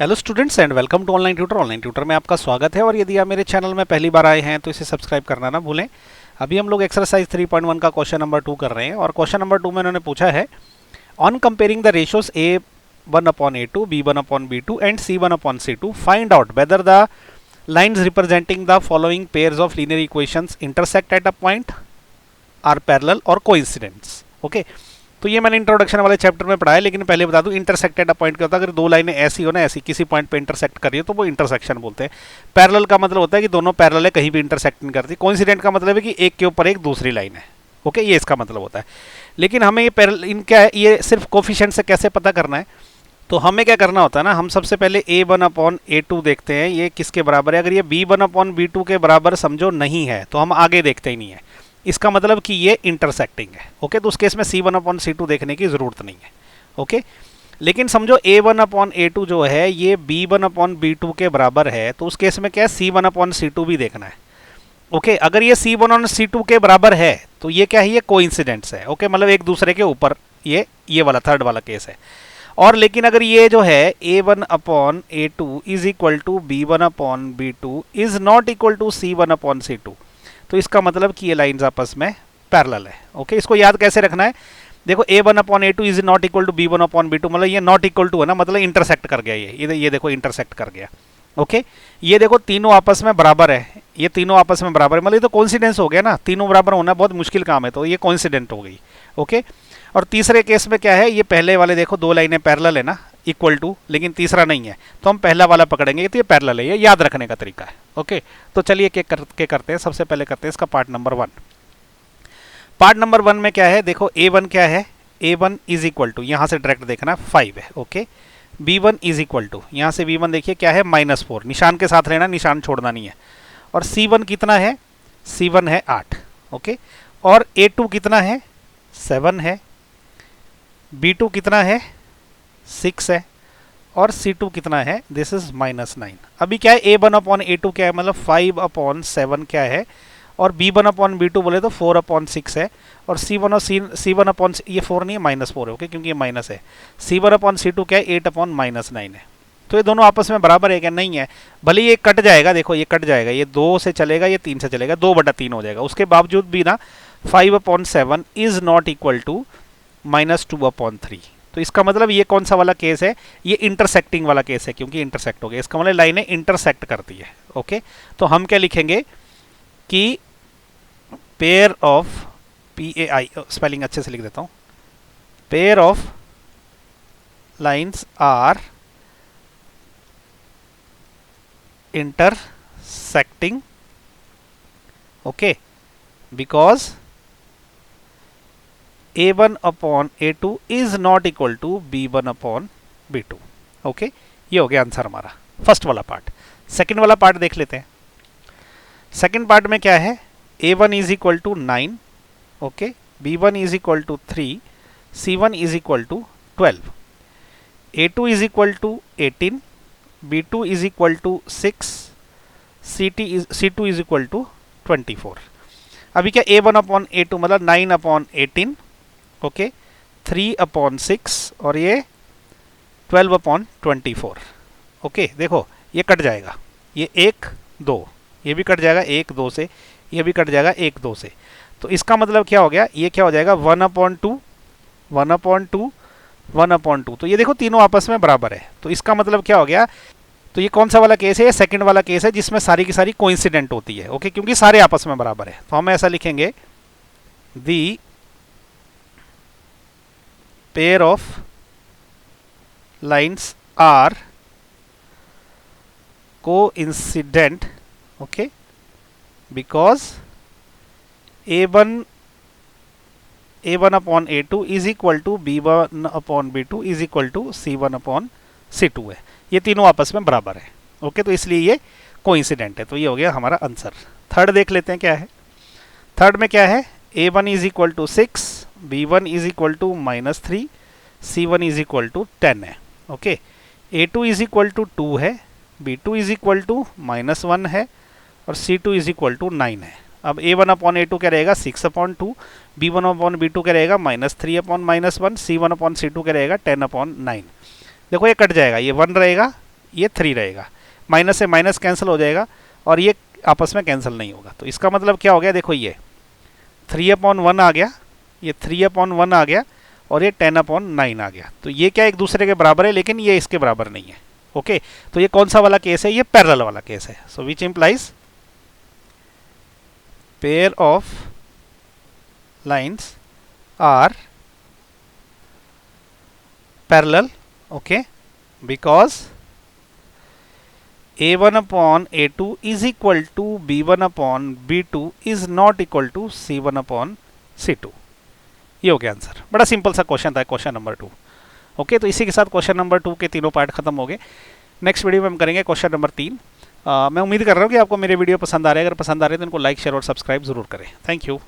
Hello students and welcome to online tutor. Online tutor में आपका स्वागत है और यदि आप मेरे चैनल में पहली बार आए हैं तो इसे सब्सक्राइब करना ना भूलें। अभी हम लोग एक्सरसाइज 3.1 का क्वेश्चन नंबर 2 कर रहे हैं और क्वेश्चन नंबर 2 में उन्होंने पूछा है on comparing the ratios A1/A2, B1/B2 and C1/C2 find out whether the lines representing the following pairs of linear equations intersect at a point, are parallel और कोइंसिडेंट्स। ओके, तो ये मैंने इंट्रोडक्शन वाले chapter में पढ़ा है, लेकिन पहले बता दूं इंटरसेक्टेड पॉइंट क्या होता है। अगर दो लाइनें ऐसी हो ना, ऐसी किसी पॉइंट पे इंटरसेक्ट कर रही है तो वो इंटरसेक्शन बोलते हैं। पैरेलल का मतलब होता है कि दोनों पैरेलल है, कहीं भी इंटरसेक्ट नहीं करती। कोइंसिडेंट का मतलब है कि एक के ऊपर एक दूसरी लाइन है। ओके, ये इसका मतलब होता है। लेकिन हमें ये पैरेलल इनका है, ये सिर्फ कोफिशिएंट से कैसे पता करना है, तो हमें क्या करना होता है ना, हम सबसे पहले A1/A2 देखते हैं ये किसके बराबर है। अगर ये B1/B2 के बराबर समझो नहीं है तो हम आगे देखते ही नहीं है, इसका मतलब कि ये इंटरसेक्टिंग है। ओके, तो उस केस में C1/C2 देखने की जरूरत नहीं है। ओके, लेकिन समझो A1/A2 जो है ये B1/B2 के बराबर है, तो उस केस में क्या है, C1/C2 भी देखना है। ओके, अगर ये C1/C2 के बराबर है तो ये क्या है, ये कोइंसिडेंट्स है। ओके, मतलब एक दूसरे के ऊपर ये वाला थर्ड वाला केस है। और लेकिन अगर ये जो है A1/A2 is equal to B1/B2 is not equal to C1/C2, तो इसका मतलब कि ये लाइंस आपस में पैरेलल है। ओके, इसको याद कैसे रखना है, देखो A1/A2 is not equal to B1/B2, मतलब ये नॉट इक्वल टू है ना, मतलब इंटरसेक्ट कर गया ये देखो इंटरसेक्ट कर गया। ओके, ये देखो तीनों आपस में बराबर है, ये तीनों आपस में बराबर है, मतलब ये तो कोइंसिडेंस हो गया ना, तीनों बराबर होना बहुत मुश्किल काम है, तो ये कोइंसिडेंट हो गई। ओके, और तीसरे केस में क्या है, ये पहले वाले देखो दो लाइनें पैरेलल है ना, इक्वल टू, लेकिन तीसरा नहीं है, तो हम पहला वाला पकड़ेंगे तो ये पैरेलल है, ये याद रखने का तरीका है। ओके, तो चलिए के करते हैं। सबसे पहले करते हैं इसका पार्ट नंबर 1। पार्ट नंबर 1 में क्या है, देखो A1 क्या है, A1 इज इक्वल टू, यहां से डायरेक्ट देखना 5 है। Okay, B1 is equal to, यहां से B1 देखिए क्या है, -4, निशान के साथ रहना, निशान छोड़ना नहीं है। और C1 कितना है, C1 है 8। ओके, और A2 कितना है, 7 है। B2 कितना है, 6 है। और C2 कितना है, दिस इज -9। अभी क्या है, A1/A2 क्या है, मतलब 5/7 क्या है, और B1/B2 बोले तो 4/6 है। और C1 और C1 ये 4 नहीं है, -4 है। ओके, क्योंकि ये माइनस है। C1/C2 क्या है, 8/9 है। तो ये दोनों आपस में बराबर है क्या, नहीं है। भले ये कट जाएगा, देखो ये कट जाएगा, ये 2 से चलेगा, ये 3 से चलेगा, 2/3 हो जाएगा। उसके बावजूद भी ना 5/7 इज नॉट इक्वल टू -2/3। तो इसका मतलब ये कौन सा वाला केस है, ये इंटरसेक्टिंग वाला केस है, क्योंकि इंटरसेक्ट हो गया, इसका मतलब लाइनें इंटरसेक्ट करती है। ओके, तो हम क्या लिखेंगे कि पेयर ऑफ PAI, स्पेलिंग अच्छे से लिख देता हूं, pair of lines are intersecting. Okay, because A1/A2 is not equal to B1/B2। Okay, ये हो गया आंसर हमारा फर्स्ट वाला पार्ट। सेकंड वाला पार्ट देख लेते हैं। सेकंड पार्ट में क्या है, A1 is equal to 9। Okay, B1 is equal to 3, C1 is equal to 12, A2 is equal to 18, B2 is equal to 6, C2 is equal to 24। अभी क्या A1/A2 मतलब 9/18, ओके, 3/6 और ये 12/24। ओके, देखो ये कट जाएगा, ये 1 2, ये भी कट जाएगा 1 2 से, ये भी कट जाएगा 1 2 से। तो इसका मतलब क्या हो गया, ये क्या हो जाएगा 1/2 1/2 1/2। तो ये देखो तीनों आपस में बराबर है, तो इसका मतलब क्या हो गया, तो ये कौन सा वाला केस है, ये सेकंड वाला केस है जिसमें सारी की सारी कोइंसिडेंट होती है। ओके, क्योंकि सारे आपस में बराबर है, तो हम ऐसा लिखेंगे the pair of lines are coincident. Okay, because A1/A2 is equal to B1/B2 is equal to C1/C2 है, ये तीनों आपस में बराबर है। ओके, तो इसलिए ये कोइंसिडेंट है, तो ये हो गया हमारा आंसर। थर्ड देख लेते हैं क्या है। थर्ड में क्या है, A1 is equal to 6, B1 is equal to -3, C1 is equal to 10 है। Okay, A2 is equal to 2 है, B2 इज इक्वल टू -1 है, और C2 इज इक्वल टू 9 है। अब A1/A2 क्या रहेगा 6/2, B1/B2 क्या रहेगा -3/-1, C1/C2 क्या रहेगा 10/9। देखो ये कट जाएगा, ये 1 रहेगा, ये 3 रहेगा, माइनस से माइनस कैंसिल हो जाएगा और ये आपस में कैंसिल नहीं होगा। तो इसका मतलब क्या हो गया, देखो ये 3/1 आ गया, ये 3/1 आ गया और ये 10/9 आ गया। तो ये क्या एक दूसरे के बराबर है, लेकिन ये इसके बराबर नहीं है। ओके, तो ये कौन सा वाला केस है, ये पैरेलल वाला केस है। So which implies pair of lines are parallel, okay, because a1/a2 is equal to b1/b2 is not equal to c1/c2। ये हो गया आंसर। बड़ा सिंपल सा क्वेश्चन था, क्वेश्चन नंबर 2। ओके, तो इसी के साथ क्वेश्चन नंबर 2 के तीनों पार्ट खत्म हो गए। नेक्स्ट वीडियो में हम करेंगे क्वेश्चन नंबर 3। मैं उम्मीद कर रहा हूँ कि आपको मेरे वीडियो पसंद आ रहे हैं। अगर पसंद आ रहे हैं तो इनको लाइक, शेयर और सब्सक्राइब जरूर करें। Thank you.